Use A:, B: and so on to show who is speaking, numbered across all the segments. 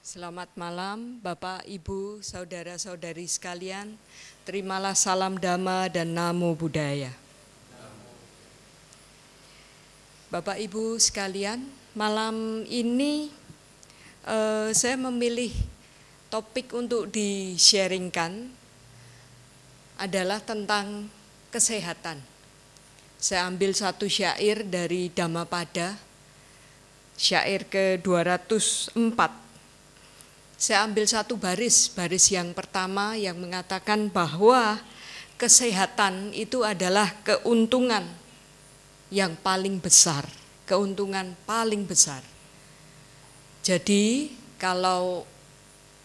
A: Selamat malam Bapak, Ibu, Saudara-saudari sekalian. Terimalah salam Dhamma dan Namo Buddhaya. Bapak, Ibu sekalian, malam ini saya memilih topik untuk di-sharingkan adalah tentang kesehatan. Saya ambil satu syair dari Dhammapada, syair ke-204. Saya ambil satu baris yang pertama yang mengatakan bahwa kesehatan itu adalah keuntungan yang paling besar, keuntungan paling besar. Jadi kalau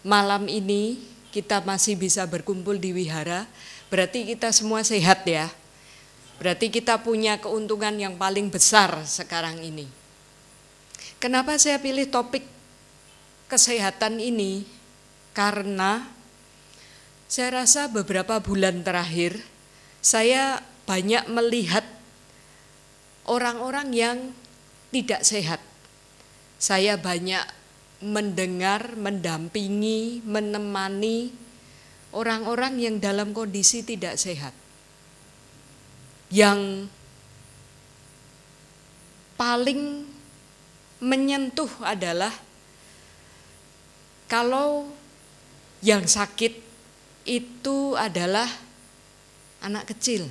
A: malam ini kita masih bisa berkumpul di wihara, berarti kita semua sehat ya. Berarti kita punya keuntungan yang paling besar sekarang ini. Kenapa saya pilih topik kesehatan ini? Karena saya rasa beberapa bulan terakhir saya banyak melihat orang-orang yang tidak sehat. Saya banyak mendengar, mendampingi, menemani orang-orang yang dalam kondisi tidak sehat. Yang paling menyentuh adalah kalau yang sakit itu adalah anak kecil.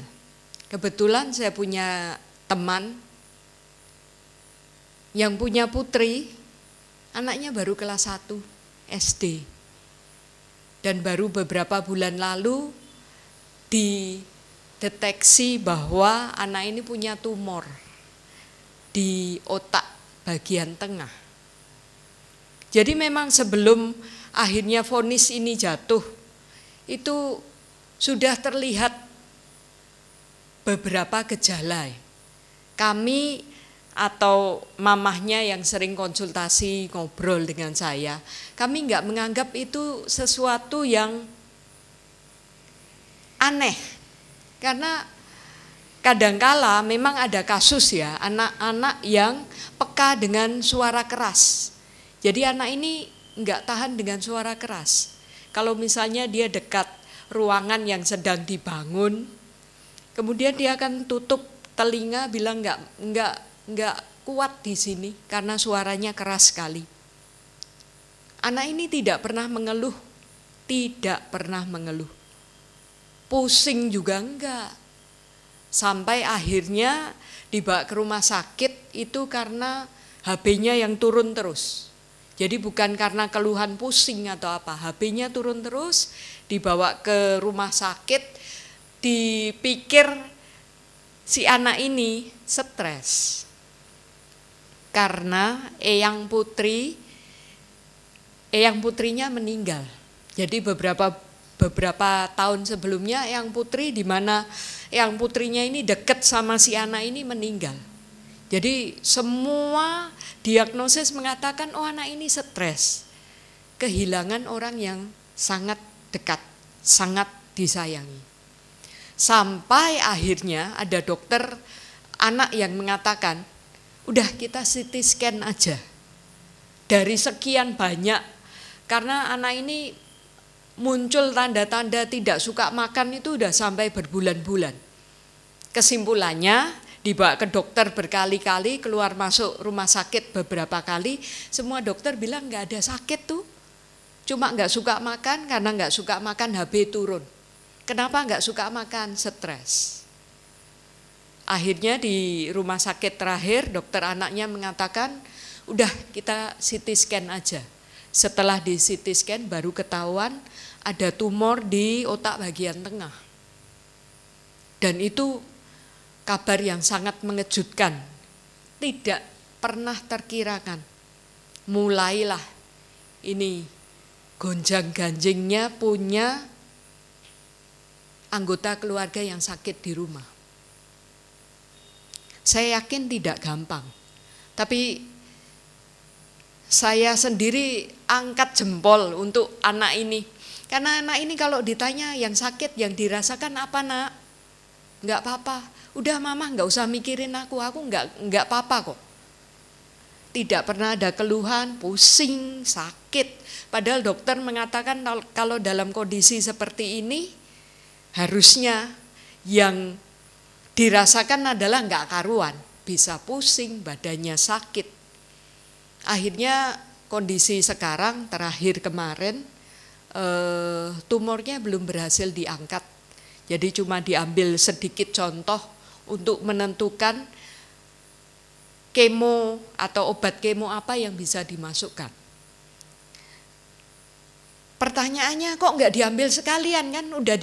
A: Kebetulan saya punya teman yang punya putri, anaknya baru kelas 1 SD. Dan baru beberapa bulan lalu dideteksi bahwa anak ini punya tumor di otak bagian tengah. Jadi memang sebelum akhirnya vonis ini jatuh, itu sudah terlihat beberapa gejala. Kami atau mamahnya yang sering konsultasi ngobrol dengan saya, kami nggak menganggap itu sesuatu yang aneh. Karena kadangkala memang ada kasus ya, anak-anak yang peka dengan suara keras. Jadi anak ini enggak tahan dengan suara keras. Kalau misalnya dia dekat ruangan yang sedang dibangun, kemudian dia akan tutup telinga bilang enggak kuat di sini karena suaranya keras sekali. Anak ini tidak pernah mengeluh, pusing juga enggak. Sampai akhirnya dibawa ke rumah sakit itu karena HB-nya yang turun terus. Jadi bukan karena keluhan pusing atau apa, HB-nya turun terus, dibawa ke rumah sakit, dipikir si anak ini stres. Karena eyang putrinya meninggal. Jadi beberapa tahun sebelumnya eyang putri, di mana eyang putrinya ini dekat sama si anak ini meninggal. Jadi semua diagnosis mengatakan oh anak ini stres, kehilangan orang yang sangat dekat, sangat disayangi. Sampai akhirnya ada dokter anak yang mengatakan, udah kita CT scan aja. Dari sekian banyak, karena anak ini muncul tanda-tanda tidak suka makan itu udah sampai berbulan-bulan. Kesimpulannya, dibawa ke dokter berkali-kali, keluar masuk rumah sakit beberapa kali, semua dokter bilang nggak ada sakit tuh, cuma nggak suka makan, karena nggak suka makan HB turun. Kenapa nggak suka makan? Stres. Akhirnya di rumah sakit terakhir dokter anaknya mengatakan, udah kita CT scan aja. Setelah di CT scan baru ketahuan ada tumor di otak bagian tengah. Dan itu kabar yang sangat mengejutkan, tidak pernah terkirakan. Mulailah ini gonjang-ganjingnya punya anggota keluarga yang sakit di rumah. Saya yakin tidak gampang, tapi saya sendiri angkat jempol untuk anak ini. Karena anak ini kalau ditanya yang sakit, yang dirasakan apa nak? Enggak apa-apa. Udah mama nggak usah mikirin aku nggak apa-apa kok. tidak pernah ada keluhan, pusing, sakit. Padahal dokter mengatakan kalau dalam kondisi seperti ini harusnya yang dirasakan adalah nggak karuan, bisa pusing, badannya sakit. Akhirnya kondisi sekarang terakhir kemarin tumornya belum berhasil diangkat. Jadi cuma diambil sedikit contoh untuk menentukan kemo atau obat kemo apa yang bisa dimasukkan. Pertanyaannya kok nggak diambil sekalian, kan udah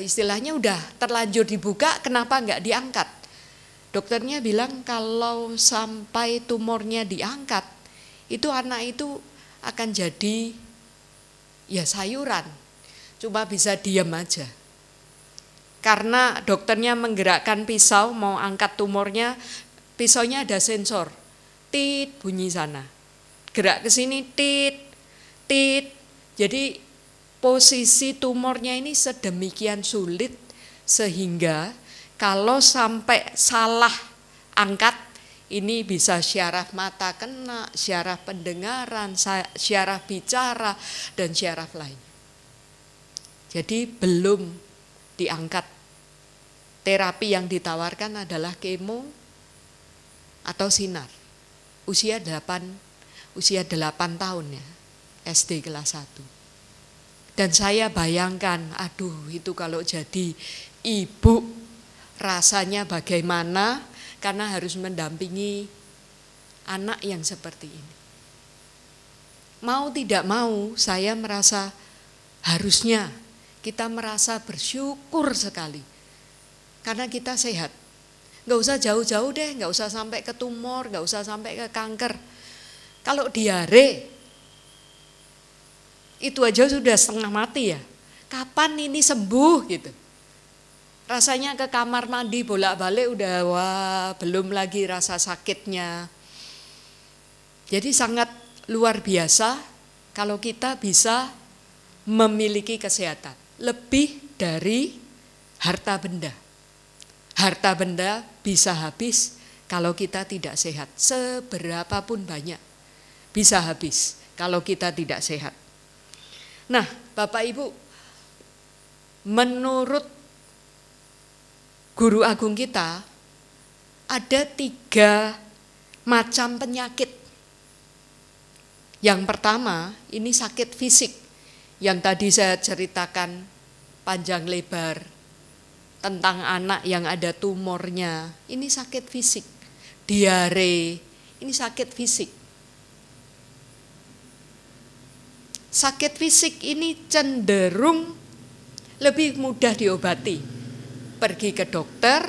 A: istilahnya udah terlanjur dibuka, kenapa nggak diangkat? Dokternya bilang kalau sampai tumornya diangkat, itu anak itu akan jadi ya sayuran, cuma bisa diam aja. Karena dokternya menggerakkan pisau mau angkat tumornya, pisaunya ada sensor, tit bunyi sana, gerak ke sini tit, tit. Jadi posisi tumornya ini sedemikian sulit sehingga kalau sampai salah angkat, ini bisa syaraf mata kena, syaraf pendengaran, syaraf bicara, dan syaraf lain. Jadi belum diangkat. Terapi yang ditawarkan adalah kemo atau sinar. Usia 8 tahun ya, SD kelas 1. Dan saya bayangkan, aduh itu kalau jadi ibu rasanya bagaimana, karena harus mendampingi anak yang seperti ini. Mau tidak mau saya merasa harusnya kita merasa bersyukur sekali karena kita sehat. Nggak usah jauh-jauh deh, nggak usah sampai ke tumor, nggak usah sampai ke kanker. Kalau diare itu aja sudah setengah mati ya. Kapan ini sembuh gitu? Rasanya ke kamar mandi bolak-balik udah wah, belum lagi rasa sakitnya. Jadi sangat luar biasa kalau kita bisa memiliki kesehatan lebih dari harta benda. Harta benda bisa habis kalau kita tidak sehat. Seberapapun banyak bisa habis kalau kita tidak sehat. Nah, Bapak Ibu, menurut guru agung kita ada 3 macam penyakit. Yang pertama ini sakit fisik yang tadi saya ceritakan panjang lebar tentang anak yang ada tumornya. Ini sakit fisik. Diare, ini sakit fisik. Sakit fisik ini cenderung lebih mudah diobati. Pergi ke dokter,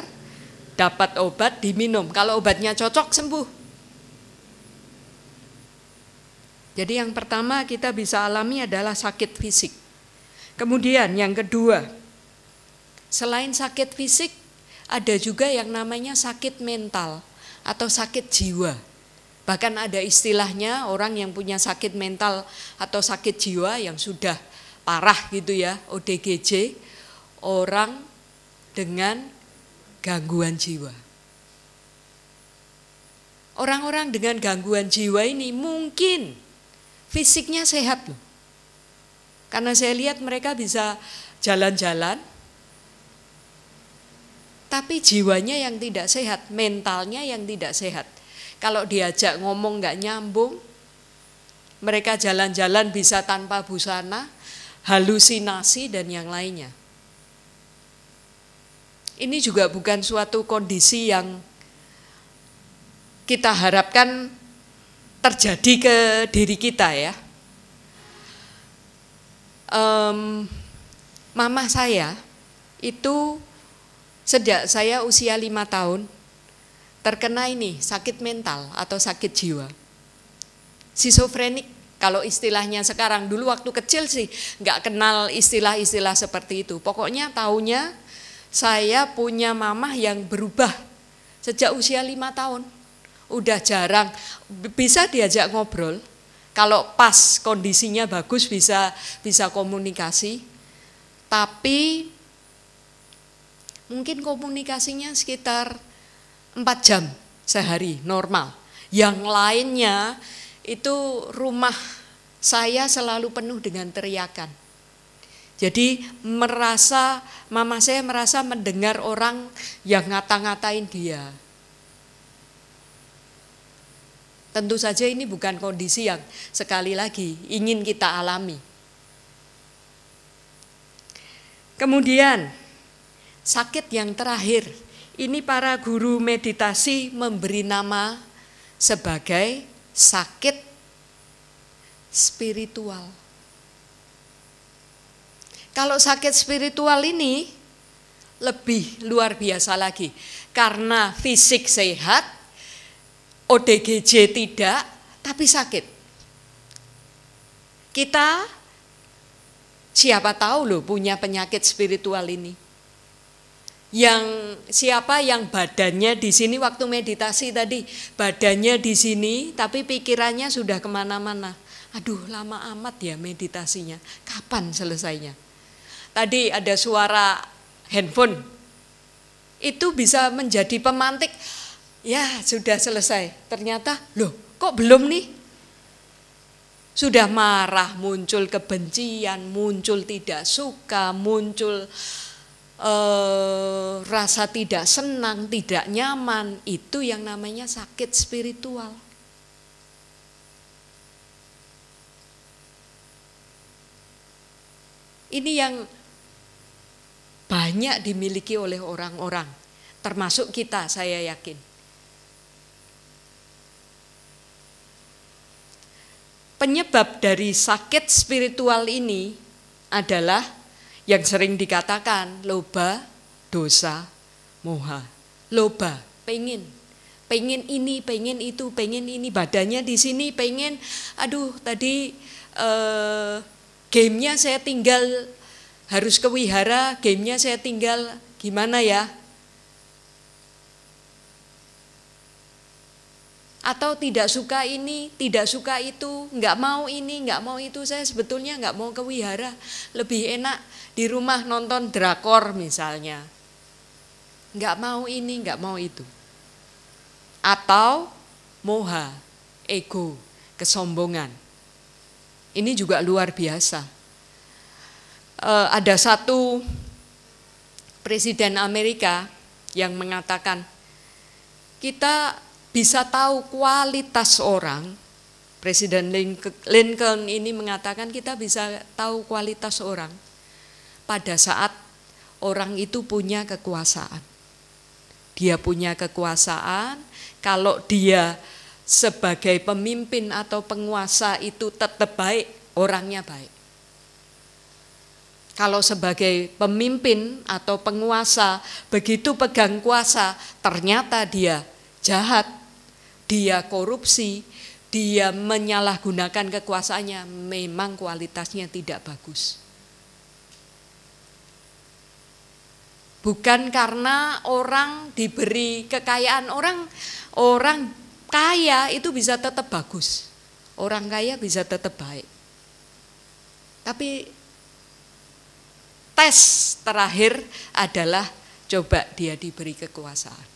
A: dapat obat, diminum. Kalau obatnya cocok, sembuh. Jadi yang pertama kita bisa alami adalah sakit fisik. Kemudian yang kedua, selain sakit fisik, ada juga yang namanya sakit mental atau sakit jiwa. Bahkan ada istilahnya orang yang punya sakit mental atau sakit jiwa yang sudah parah gitu ya, ODGJ, orang dengan gangguan jiwa. Orang-orang dengan gangguan jiwa ini mungkin fisiknya sehat loh. Karena saya lihat mereka bisa jalan-jalan, tapi jiwanya yang tidak sehat, mentalnya yang tidak sehat. Kalau diajak ngomong nggak nyambung, mereka jalan-jalan bisa tanpa busana, halusinasi dan yang lainnya. Ini juga bukan suatu kondisi yang kita harapkan terjadi ke diri kita ya. Mama saya itu sejak saya usia 5 tahun terkena ini sakit mental atau sakit jiwa. Skizofrenik kalau istilahnya sekarang, dulu waktu kecil sih nggak kenal istilah-istilah seperti itu. Pokoknya taunya saya punya mamah yang berubah sejak usia 5 tahun. Udah jarang bisa diajak ngobrol. Kalau pas kondisinya bagus bisa komunikasi. Tapi mungkin komunikasinya sekitar 4 jam sehari normal. Yang lainnya itu rumah saya selalu penuh dengan teriakan. Jadi mama saya merasa mendengar orang yang ngata-ngatain dia. Tentu saja ini bukan kondisi yang sekali lagi ingin kita alami. Kemudian sakit yang terakhir, ini para guru meditasi memberi nama sebagai sakit spiritual. Kalau sakit spiritual ini lebih luar biasa lagi, karena fisik sehat, ODGJ tidak, tapi sakit. Kita siapa tahu loh punya penyakit spiritual ini. Siapa yang badannya di sini waktu meditasi tadi, badannya di sini tapi pikirannya sudah kemana-mana. Aduh, lama amat ya meditasinya, kapan selesainya? Tadi ada suara handphone, itu bisa menjadi pemantik, ya sudah selesai. Ternyata, loh kok belum nih? Sudah marah, muncul kebencian, muncul tidak suka, muncul rasa tidak senang, tidak nyaman. Itu yang namanya sakit spiritual. Ini yang banyak dimiliki oleh orang-orang, termasuk kita, saya yakin. Penyebab dari sakit spiritual ini adalah yang sering dikatakan loba, dosa, moha. Loba, pengen ini, pengen itu, pengen ini, badannya di sini, pengen, aduh tadi gamenya saya tinggal, harus ke wihara, gamenya saya tinggal, gimana ya? Atau tidak suka ini, tidak suka itu, nggak mau ini, nggak mau itu, saya sebetulnya nggak mau ke wihara, lebih enak di rumah nonton drakor misalnya. Nggak mau ini, nggak mau itu. Atau moha, ego, kesombongan. Ini juga luar biasa. Ada satu presiden Amerika yang mengatakan, kita bisa tahu kualitas orang. Presiden Lincoln ini mengatakan kita bisa tahu kualitas orang pada saat orang itu punya kekuasaan. Dia punya kekuasaan, kalau dia sebagai pemimpin atau penguasa itu tetap baik, orangnya baik. Kalau sebagai pemimpin atau penguasa, begitu pegang kuasa, ternyata dia jahat, dia korupsi, dia menyalahgunakan kekuasaannya, memang kualitasnya tidak bagus. Bukan karena orang diberi kekayaan, orang kaya itu bisa tetap bagus, orang kaya bisa tetap baik. Tapi tes terakhir adalah coba dia diberi kekuasaan.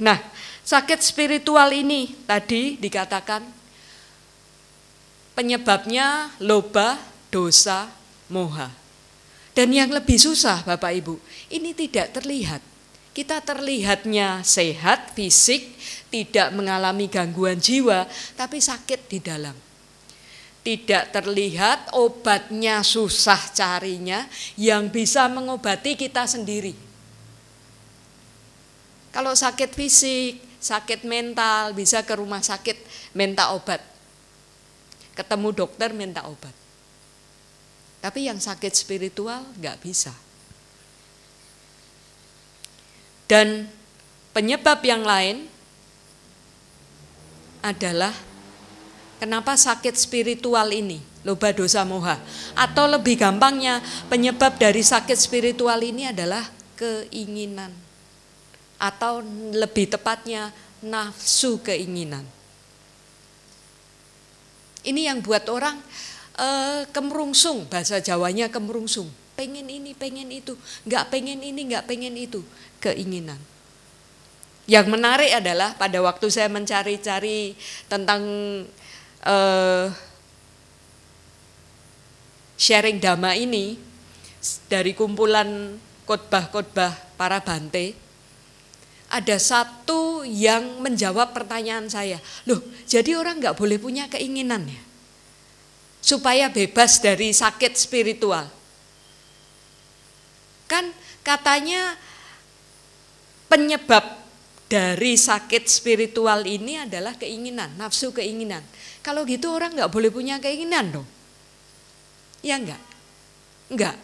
A: Nah, sakit spiritual ini tadi dikatakan penyebabnya loba, dosa, moha. Dan yang lebih susah Bapak Ibu, ini tidak terlihat. Kita terlihatnya sehat, fisik, tidak mengalami gangguan jiwa, tapi sakit di dalam. Tidak terlihat, obatnya susah carinya, yang bisa mengobati kita sendiri. Kalau sakit fisik, sakit mental, bisa ke rumah sakit minta obat. Ketemu dokter minta obat. Tapi yang sakit spiritual nggak bisa. Dan penyebab yang lain adalah kenapa sakit spiritual ini, loba, dosa, moha. Atau lebih gampangnya, penyebab dari sakit spiritual ini adalah keinginan. Atau lebih tepatnya, nafsu keinginan. Ini yang buat orang kemerungsung, bahasa Jawanya kemerungsung. Pengen ini, pengen itu, nggak pengen ini, nggak pengen itu. Keinginan. Yang menarik adalah pada waktu saya mencari-cari tentang sharing dhamma ini dari kumpulan khotbah-khotbah para bante, ada satu yang menjawab pertanyaan saya. Loh, jadi orang nggak boleh punya keinginan ya? Supaya bebas dari sakit spiritual. Kan katanya penyebab dari sakit spiritual ini adalah keinginan, nafsu keinginan. Kalau gitu orang nggak boleh punya keinginan dong. Ya enggak? Enggak.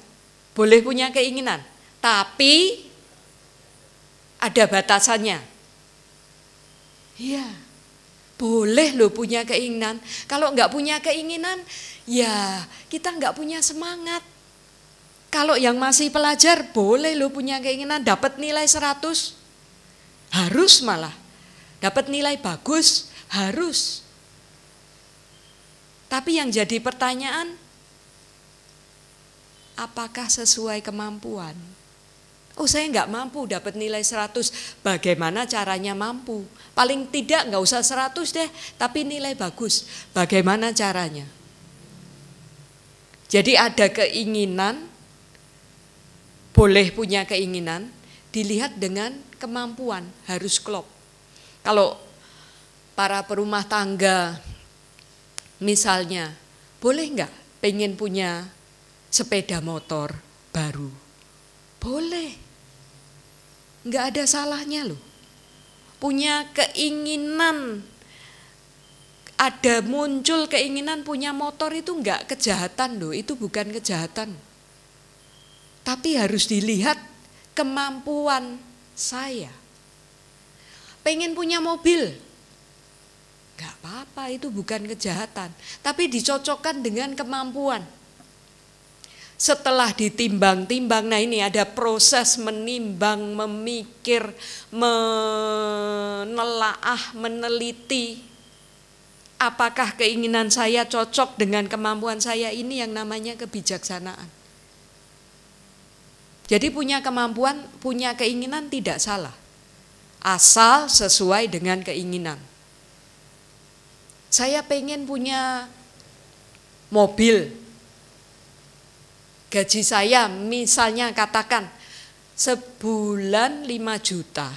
A: Boleh punya keinginan. Tapi ada batasannya. Iya. Boleh loh punya keinginan. Kalau enggak punya keinginan, ya kita enggak punya semangat. Kalau yang masih pelajar, boleh loh punya keinginan dapat nilai 100. Harus malah. Dapat nilai bagus, harus. Tapi yang jadi pertanyaan, apakah sesuai kemampuan? Oh, saya enggak mampu dapat nilai 100. Bagaimana caranya mampu? Paling tidak enggak usah 100 deh, tapi nilai bagus. Bagaimana caranya? Jadi ada keinginan, boleh punya keinginan, dilihat dengan kemampuan, harus klop. Kalau para perumah tangga misalnya, boleh enggak pengen punya sepeda motor baru? Boleh. Enggak ada salahnya loh. Punya keinginan, ada muncul keinginan punya motor itu enggak kejahatan loh, itu bukan kejahatan. Tapi harus dilihat kemampuan saya. Pengen punya mobil, enggak apa-apa, itu bukan kejahatan. Tapi dicocokkan dengan kemampuan. Setelah ditimbang-timbang, nah ini ada proses menimbang, memikir, menelaah, meneliti. Apakah keinginan saya cocok dengan kemampuan saya, ini yang namanya kebijaksanaan. Jadi punya kemampuan, punya keinginan tidak salah. Asal sesuai dengan keinginan. Saya pengen punya mobil. Gaji saya misalnya katakan sebulan 5 juta.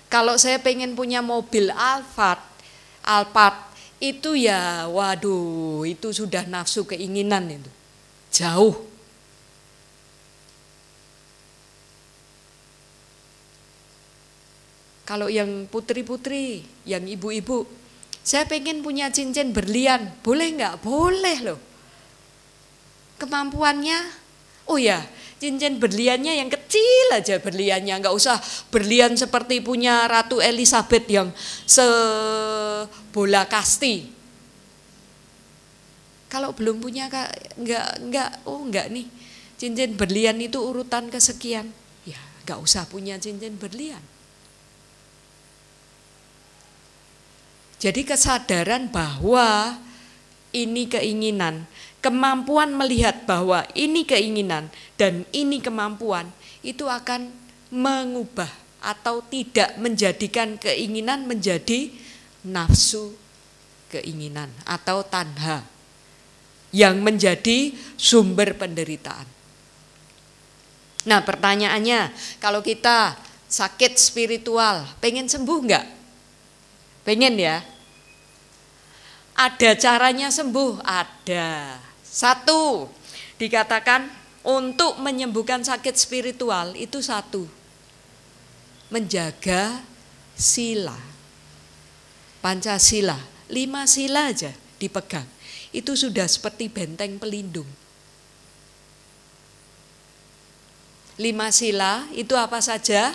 A: Kalau saya pengen punya mobil Alphard itu ya waduh, itu sudah nafsu keinginan itu. Jauh. Kalau yang putri-putri, yang ibu-ibu, saya pengen punya cincin berlian, boleh enggak? Boleh loh. Kemampuannya, oh ya, cincin berliannya yang kecil aja berliannya, enggak usah berlian seperti punya Ratu Elizabeth yang sebola kasti. Kalau belum punya enggak nih, cincin berlian itu urutan kesekian, ya enggak usah punya cincin berlian. Jadi kesadaran bahwa ini keinginan, kemampuan melihat bahwa ini keinginan dan ini kemampuan, itu akan mengubah atau tidak menjadikan keinginan menjadi nafsu keinginan atau tanha yang menjadi sumber penderitaan. Nah pertanyaannya, kalau kita sakit spiritual, pengen sembuh enggak? Pengen ya? Ada caranya sembuh? Ada. 1, dikatakan untuk menyembuhkan sakit spiritual itu 1, menjaga sila, Pancasila, 5 sila aja dipegang. Itu sudah seperti benteng pelindung. 5 sila itu apa saja?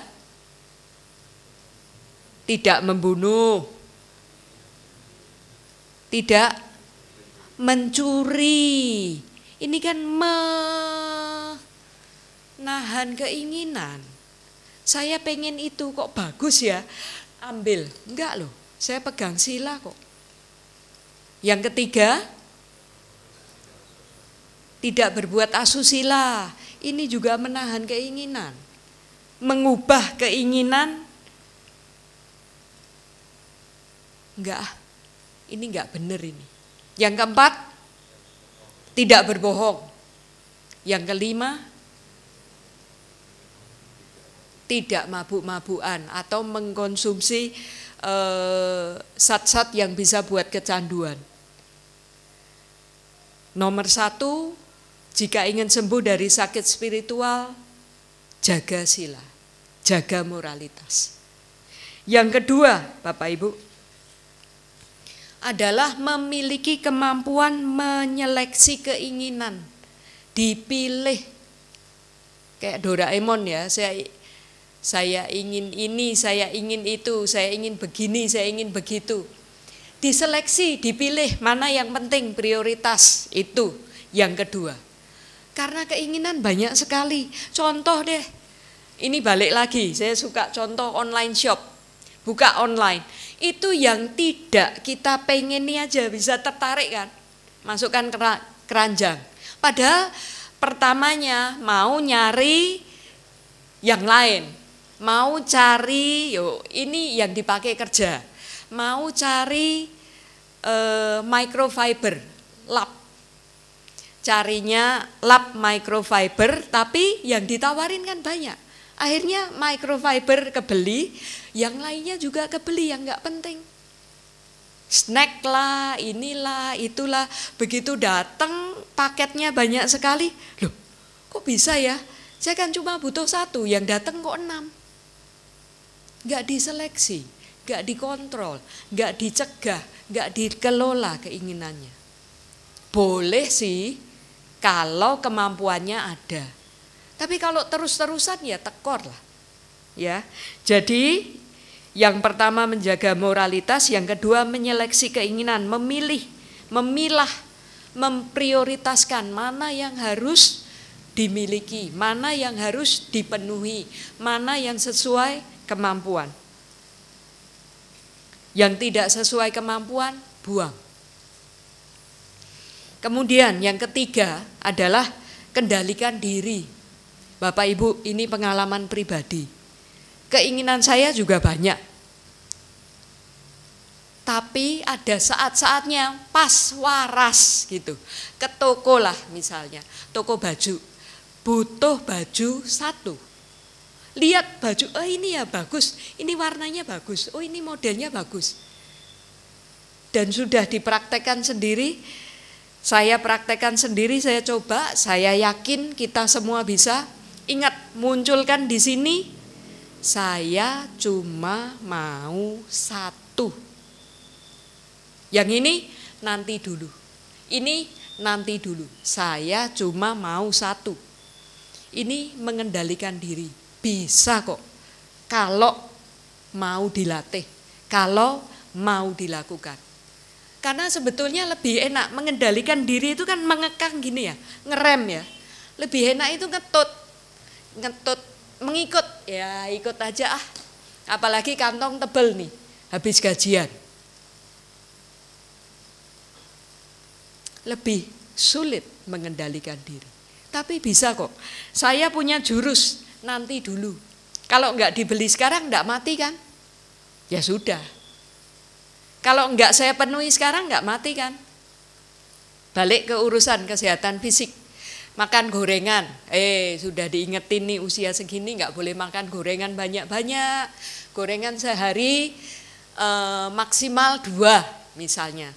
A: Tidak membunuh, tidak mencuri. Ini kan menahan keinginan. Saya pengen itu kok bagus ya, ambil. Enggak loh, saya pegang sila kok. Yang ketiga, tidak berbuat asusila. Ini juga menahan keinginan. Mengubah keinginan enggak, ini enggak benar ini. Yang keempat, tidak berbohong. Yang kelima, tidak mabuk-mabukan atau mengkonsumsi zat-zat yang bisa buat kecanduan. Nomor 1, jika ingin sembuh dari sakit spiritual, jaga sila, jaga moralitas. Yang kedua, Bapak Ibu, adalah memiliki kemampuan menyeleksi keinginan, dipilih. Kayak Doraemon ya, saya ingin ini, saya ingin itu, saya ingin begini, saya ingin begitu. Diseleksi, dipilih mana yang penting, prioritas, itu yang kedua. Karena keinginan banyak sekali. Contoh deh, ini balik lagi, saya suka contoh online shop, buka online. Itu yang tidak kita pengini aja bisa tertarik kan, masukkan keranjang. Padahal pertamanya mau nyari yang lain, mau cari ini yang dipakai kerja, mau cari microfiber lap, carinya lap microfiber, tapi yang ditawarin kan banyak. Akhirnya microfiber kebeli, yang lainnya juga kebeli yang nggak penting. Snack lah, inilah, itulah. Begitu datang paketnya banyak sekali. Loh, kok bisa ya? Saya kan cuma butuh 1, yang datang kok 6. Nggak diseleksi, nggak dikontrol, nggak dicegah, nggak dikelola keinginannya. Boleh sih kalau kemampuannya ada. Tapi kalau terus-terusan ya tekor lah. Ya. Jadi yang pertama menjaga moralitas, yang kedua menyeleksi keinginan, memilah, memprioritaskan mana yang harus dimiliki, mana yang harus dipenuhi, mana yang sesuai kemampuan. Yang tidak sesuai kemampuan, buang. Kemudian yang ketiga adalah kendalikan diri. Bapak Ibu, ini pengalaman pribadi. Keinginan saya juga banyak. Tapi ada saat-saatnya pas waras gitu. Ke toko lah misalnya, toko baju. Butuh baju 1. Lihat baju, oh ini ya bagus, ini warnanya bagus, oh ini modelnya bagus. Dan sudah dipraktekkan sendiri, saya praktekkan sendiri, saya coba, saya yakin kita semua bisa. Ingat, munculkan di sini, saya cuma mau 1. Yang ini nanti dulu, ini nanti dulu, saya cuma mau 1. Ini mengendalikan diri, bisa kok kalau mau dilatih, kalau mau dilakukan. Karena sebetulnya lebih enak mengendalikan diri itu kan mengekang gini ya, ngerem ya. Lebih enak itu ngetut, mengikut, ya ikut aja ah. Apalagi kantong tebel nih, habis gajian. Lebih sulit mengendalikan diri. Tapi bisa kok, saya punya jurus, nanti dulu. Kalau enggak dibeli sekarang enggak mati kan? Ya sudah. Kalau enggak saya penuhi sekarang enggak mati kan? Balik ke urusan kesehatan fisik. Makan gorengan, sudah diingetin nih usia segini nggak boleh makan gorengan banyak-banyak. Gorengan sehari maksimal 2 misalnya.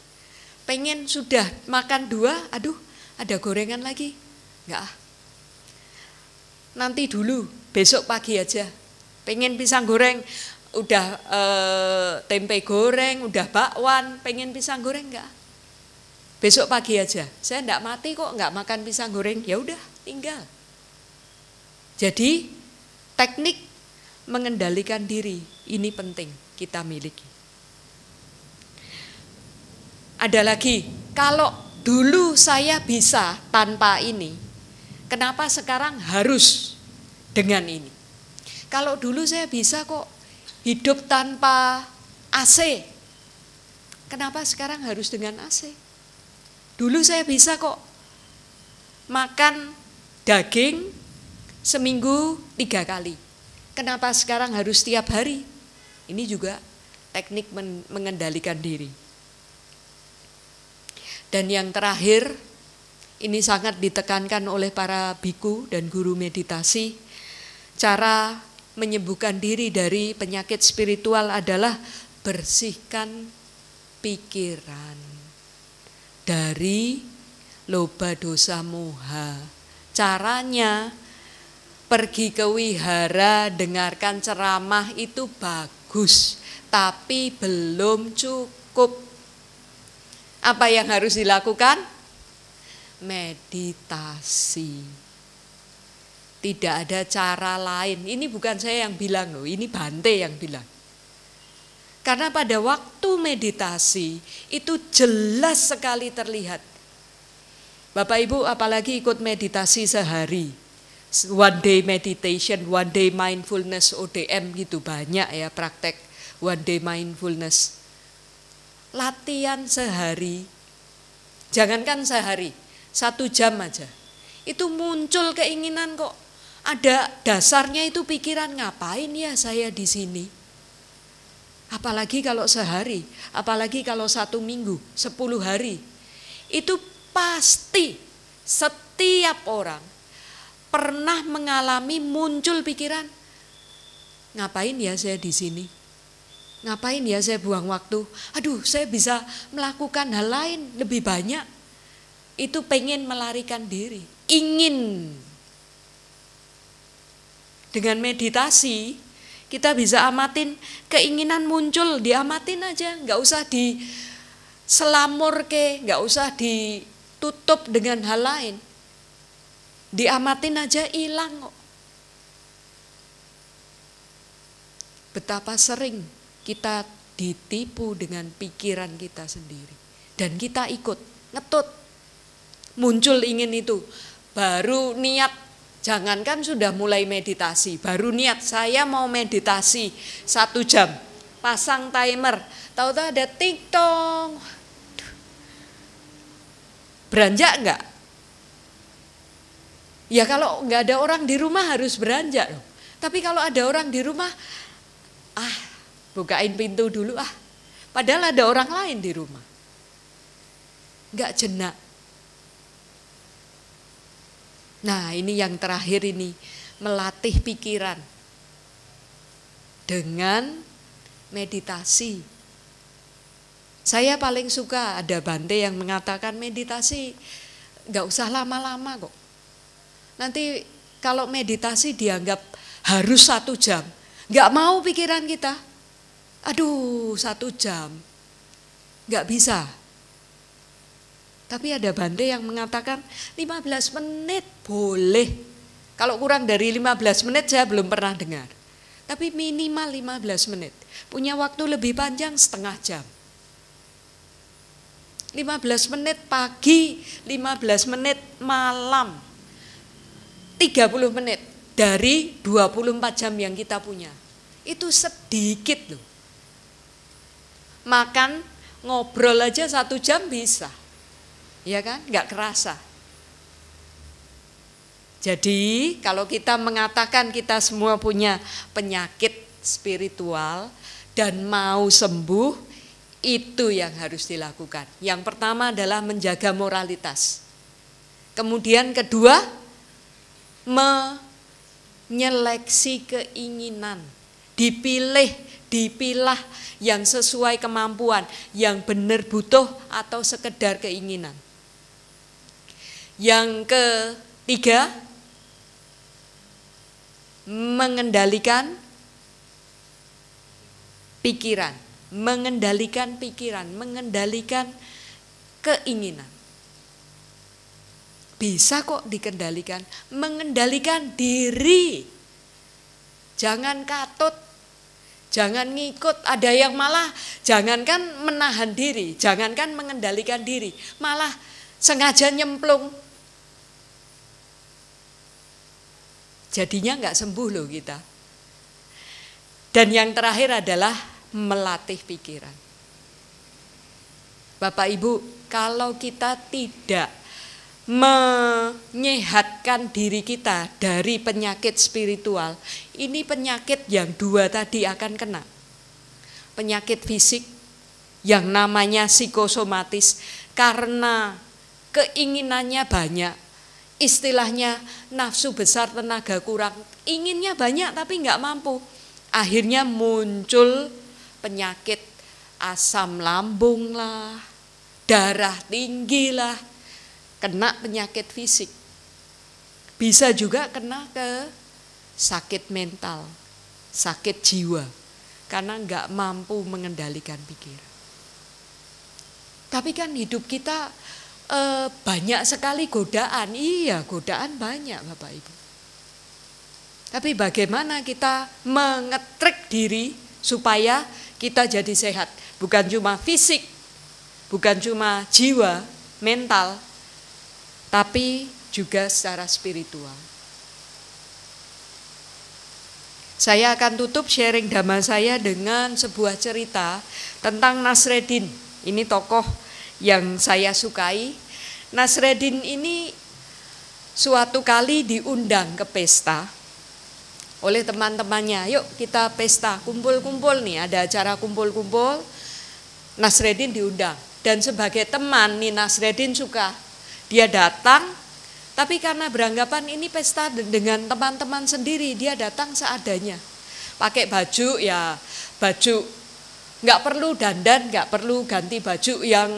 A: Pengen sudah makan 2, aduh ada gorengan lagi. Nggak, nanti dulu, besok pagi aja. Pengen pisang goreng, udah tempe goreng, udah bakwan, pengen pisang goreng enggak? Besok pagi aja. Saya enggak mati kok enggak makan pisang goreng. Ya udah, tinggal. Jadi teknik mengendalikan diri ini penting kita miliki. Ada lagi, kalau dulu saya bisa tanpa ini, kenapa sekarang harus dengan ini? Kalau dulu saya bisa kok hidup tanpa AC, kenapa sekarang harus dengan AC? Dulu saya bisa kok makan daging seminggu 3 kali. Kenapa sekarang harus tiap hari? Ini juga teknik mengendalikan diri. Dan yang terakhir, ini sangat ditekankan oleh para biku dan guru meditasi, cara menyembuhkan diri dari penyakit spiritual adalah bersihkan pikiran dari loba dosa moha. Caranya pergi ke wihara, dengarkan ceramah itu bagus, tapi belum cukup. Apa yang harus dilakukan? Meditasi. Tidak ada cara lain. Ini bukan saya yang bilang loh, ini Bante yang bilang. Karena pada waktu meditasi itu jelas sekali terlihat. Bapak Ibu apalagi ikut meditasi sehari. One day meditation, one day mindfulness, ODM gitu banyak ya praktek one day mindfulness. Latihan sehari, jangankan sehari, 1 jam aja. Itu muncul keinginan kok. Ada dasarnya itu pikiran, ngapain ya saya di sini. Apalagi kalau sehari, apalagi kalau 1 minggu, 10 hari. Itu pasti setiap orang pernah mengalami muncul pikiran, ngapain ya saya di sini? Ngapain ya saya buang waktu? Aduh, saya bisa melakukan hal lain lebih banyak. Itu pengen melarikan diri, ingin. Dengan meditasi kita bisa amatin keinginan muncul, diamatin aja, nggak usah diselamur nggak usah ditutup dengan hal lain. Diamatin aja hilang kok. Betapa sering kita ditipu dengan pikiran kita sendiri. Dan kita ikut, ngetut. Muncul ingin itu. Baru niat, jangankan sudah mulai meditasi. Baru niat, saya mau meditasi 1 jam. Pasang timer. Tahu-tahu ada tik-tong. Beranjak enggak? Ya kalau enggak ada orang di rumah harus beranjak loh. Tapi kalau ada orang di rumah, bukain pintu dulu Padahal ada orang lain di rumah. Enggak jenak. Nah ini yang terakhir ini, melatih pikiran dengan meditasi. Saya paling suka ada Bante yang mengatakan meditasi enggak usah lama-lama kok. Nanti kalau meditasi dianggap harus 1 jam. Enggak mau pikiran kita. Aduh 1 jam, nggak bisa. Tapi ada Bante yang mengatakan 15 menit boleh. Kalau kurang dari 15 menit saya belum pernah dengar. Tapi minimal 15 menit. Punya waktu lebih panjang setengah jam. 15 menit pagi, 15 menit malam. 30 menit dari 24 jam yang kita punya. Itu sedikit loh. Makan, ngobrol aja 1 jam bisa. Ya kan? Enggak kerasa. Jadi kalau kita mengatakan kita semua punya penyakit spiritual dan mau sembuh, itu yang harus dilakukan. Yang pertama adalah menjaga moralitas. Kemudian kedua, menyeleksi keinginan. Dipilah yang sesuai kemampuan, yang benar butuh atau sekedar keinginan. Yang ketiga, mengendalikan pikiran, mengendalikan keinginan. Bisa kok dikendalikan, mengendalikan diri. Jangan katut, jangan ngikut. Ada yang malah jangankan menahan diri, jangankan mengendalikan diri, malah sengaja nyemplung. Jadinya nggak sembuh loh kita. Dan yang terakhir adalah melatih pikiran. Bapak Ibu, kalau kita tidak menyehatkan diri kita dari penyakit spiritual, ini penyakit yang 2 tadi akan kena. penyakit fisik yang namanya psikosomatis karena keinginannya banyak. Istilahnya nafsu besar tenaga kurang, inginnya banyak tapi nggak mampu. Akhirnya muncul penyakit asam lambung lah, darah tinggi lah, kena penyakit fisik. Bisa juga kena ke sakit mental, sakit jiwa, karena nggak mampu mengendalikan pikiran. Tapi kan hidup kita banyak sekali godaan. Iya, godaan banyak Bapak Ibu. Tapi bagaimana kita mengetrik diri supaya kita jadi sehat. Bukan cuma fisik, bukan cuma jiwa, mental, tapi juga secara spiritual. Saya akan tutup sharing dhamma saya dengan sebuah cerita tentang Nasreddin. Ini tokoh yang saya sukai. Nasreddin ini suatu kali diundang ke pesta oleh teman-temannya. Yuk kita pesta, kumpul-kumpul nih, ada acara kumpul-kumpul. Nasreddin diundang. Dan sebagai teman nih Nasreddin suka. Dia datang, tapi karena beranggapan ini pesta dengan teman-teman sendiri, dia datang seadanya. Pakai baju ya baju, nggak perlu dandan, nggak perlu ganti baju yang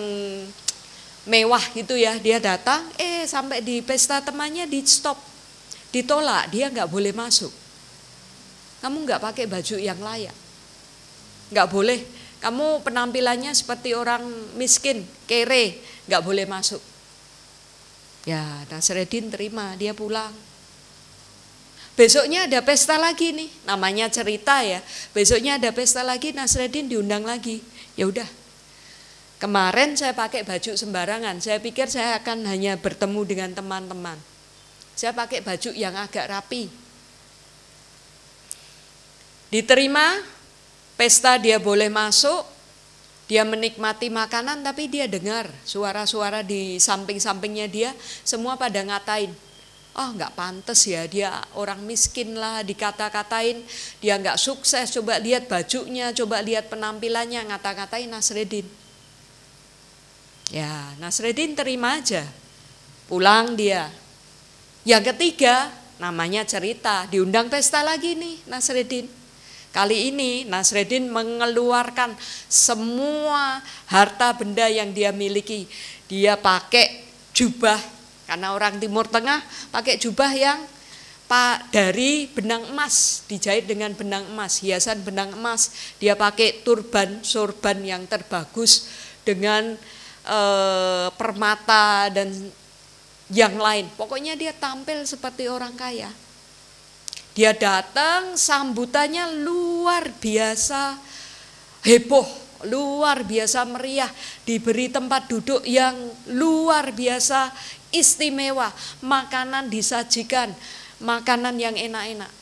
A: mewah gitu ya. Dia datang, sampai di pesta temannya di stop, ditolak, dia nggak boleh masuk. Kamu nggak pakai baju yang layak, nggak boleh. Kamu penampilannya seperti orang miskin, kere, nggak boleh masuk. Ya, Nasreddin terima, dia pulang. Besoknya ada pesta lagi nih, namanya cerita ya. Besoknya ada pesta lagi, Nasreddin diundang lagi. Ya udah, kemarin saya pakai baju sembarangan. Saya pikir saya akan hanya bertemu dengan teman-teman. Saya pakai baju yang agak rapi. Diterima, pesta dia boleh masuk, dia menikmati makanan, tapi dia dengar suara-suara di samping-sampingnya dia, semua pada ngatain. Oh nggak pantas ya, dia orang miskin lah, dikata-katain, dia nggak sukses, coba lihat bajunya, coba lihat penampilannya, ngata-ngatain Nasreddin. Ya Nasreddin terima aja, pulang dia. Yang ketiga, namanya cerita, diundang pesta lagi nih Nasreddin. Kali ini Nasreddin mengeluarkan semua harta benda yang dia miliki. Dia pakai jubah, karena orang Timur Tengah pakai jubah yang dari benang emas, dijahit dengan benang emas, hiasan benang emas. Dia pakai sorban yang terbagus dengan permata dan yang lain. Pokoknya dia tampil seperti orang kaya. Dia datang, sambutannya luar biasa heboh, luar biasa meriah, diberi tempat duduk yang luar biasa istimewa, makanan disajikan, makanan yang enak-enak.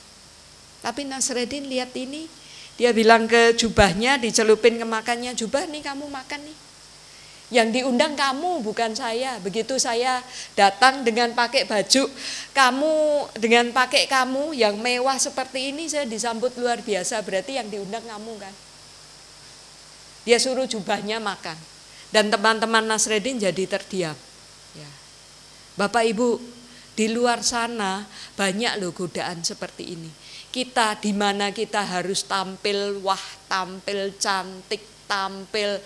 A: Tapi Nasreddin lihat ini, dia bilang ke jubahnya, dicelupin ke makannya, jubah nih kamu makan nih. Yang diundang kamu bukan saya. Begitu saya datang dengan pakai baju kamu, dengan pakai kamu yang mewah seperti ini, saya disambut luar biasa. Berarti yang diundang kamu kan. Dia suruh jubahnya makan. Dan teman-teman Nasreddin jadi terdiam. Ya. Bapak Ibu, di luar sana banyak loh godaan seperti ini. Kita di mana kita harus tampil wah, tampil cantik, tampil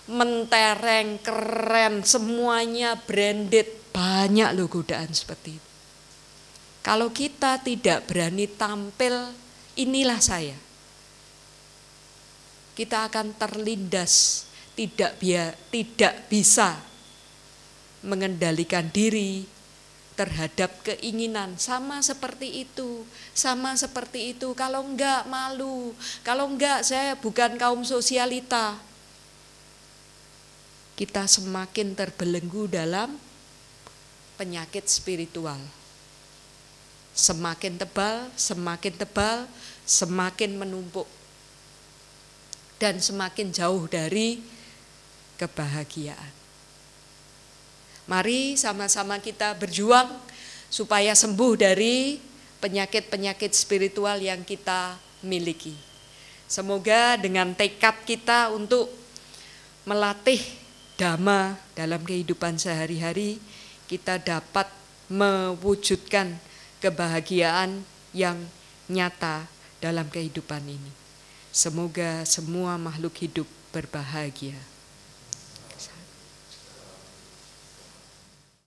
A: mentereng, keren, semuanya branded. Banyak loh godaan seperti itu. Kalau kita tidak berani tampil, inilah saya, kita akan terlindas, tidak bisa mengendalikan diri terhadap keinginan. Sama seperti itu. Kalau enggak malu, kalau enggak saya bukan kaum sosialita. Kita semakin terbelenggu dalam penyakit spiritual. Semakin tebal, semakin menumpuk. Dan semakin jauh dari kebahagiaan. Mari sama-sama kita berjuang supaya sembuh dari penyakit-penyakit spiritual yang kita miliki. Semoga dengan tekad kita untuk melatih dhamma dalam kehidupan sehari-hari, kita dapat mewujudkan kebahagiaan yang nyata dalam kehidupan ini. Semoga semua makhluk hidup berbahagia.